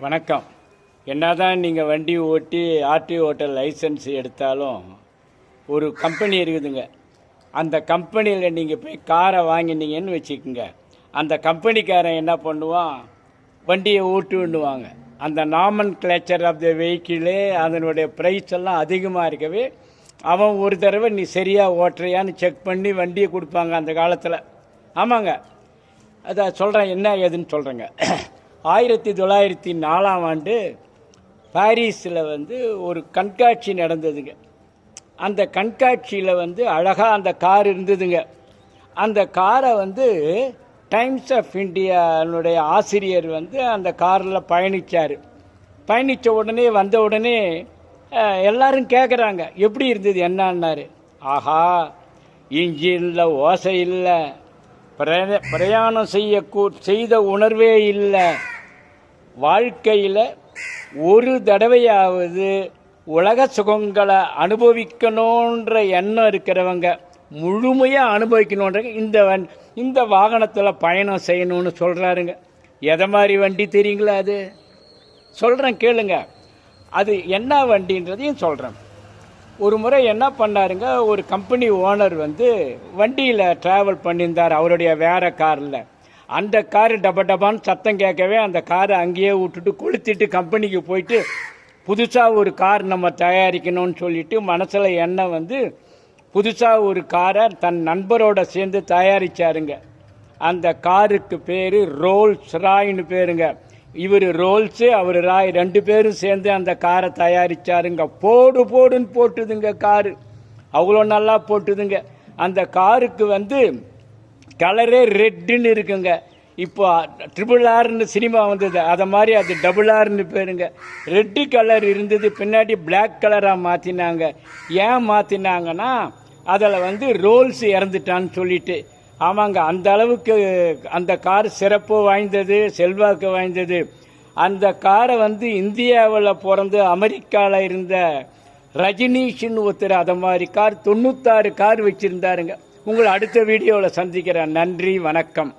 வணக்கம். என்னதான் நீங்கள் வண்டி ஓட்டி ஆர்டி ஓட்டல் லைசன்ஸ் எடுத்தாலும் ஒரு கம்பெனி இருக்குதுங்க. அந்த கம்பெனியில் நீங்கள் போய் காரை வாங்கினீங்கன்னு வச்சுக்கோங்க. அந்த கம்பெனிக்காரன் என்ன பண்ணுவான், வண்டியை ஓட்டுன்னுவாங்க. அந்த நாமன் கிளச்சர் ஆஃப் த வெஹிக்கிளே அதனுடைய ப்ரைஸ் எல்லாம் அதிகமாக இருக்கவே அவன் ஒரு தடவை நீ சரியாக ஓட்டுறியான்னு செக் பண்ணி வண்டியை கொடுப்பாங்க அந்த காலத்தில். ஆமாங்க, அதை சொல்கிறேன், என்ன ஏதுன்னு சொல்கிறேங்க. 1904 பாரிஸில் ஒரு கண்காட்சி நடந்ததுங்க. அந்த கண்காட்சியில் அழகாக அந்த கார் இருந்ததுங்க. அந்த காரை டைம்ஸ் ஆஃப் இந்தியானுடைய ஆசிரியர் அந்த காரில் பயணித்தார். பயணித்த உடனே வந்த உடனே எல்லாரும் கேட்குறாங்க, எப்படி இருந்தது என்னன்னாரு. ஆஹா, இன்ஜினில் ஓசை இல்லை, பிரயாணம் செய்த உணர்வே இல்லை. வாழ்க்கையில் ஒரு தடவையாவது உலக சுகங்களை அனுபவிக்கணுன்ற எண்ணம் இருக்கிறவங்க முழுமையாக அனுபவிக்கணுன்ற இந்த வாகனத்தில் பயணம் செய்யணும்னு சொல்கிறாருங்க. எதை மாதிரி வண்டி தெரியுங்களா? அது சொல்கிறேன் கேளுங்க. அது என்ன வண்டின்றதையும் சொல்கிறேன். ஒரு முறை என்ன பண்ணாருங்க, ஒரு கம்பெனி ஓனர் வண்டியில் ட்ராவல் பண்ணியிருந்தார் அவருடைய வேறு காரில். அந்த காரு டபான்னு சத்தம் கேட்கவே அந்த காரை அங்கேயே விட்டுட்டு கொளுத்திட்டு கம்பெனிக்கு போயிட்டு புதுசாக ஒரு கார் நம்ம தயாரிக்கணும்னு சொல்லிட்டு மனசில் எண்ணம் புதுசாக ஒரு காரை தன் நண்பரோட சேர்ந்து தயாரித்தாருங்க. அந்த காருக்கு பேர் ரோல்ஸ் ராய்னு பேருங்க. இவர் ரோல்ஸு, அவர் ராய், ரெண்டு பேரும் சேர்ந்து அந்த காரை தயாரித்தாருங்க. போடுன்னு போட்டுதுங்க காரு, அவ்வளோ நல்லா போட்டுதுங்க. அந்த காருக்கு கலரே ரெட்டுன்னு இருக்குங்க. இப்போ RRRன்னு சினிமா வந்தது, அதை மாதிரி அது RRRன்னு பேருங்க. ரெட்டு கலர் இருந்தது, பின்னாடி பிளாக் கலராக மாற்றினாங்க. ஏன் மாற்றினாங்கன்னா அதில் ரோல்ஸ் இறந்துட்டான்னு சொல்லிட்டு. ஆமாங்க, அந்த அளவுக்கு அந்த கார் சிறப்பு வாய்ந்தது, செல்வாக்கு வாய்ந்தது. அந்த காரை இந்தியாவில் பிறந்து அமெரிக்காவில் இருந்த ரஜினீஷ்னு ஒருத்தர் அதை மாதிரி கார் 96 கார் வச்சுருந்தாருங்க. உங்களை அடுத்த வீடியோவில் சந்திக்கிறேன். நன்றி, வணக்கம்.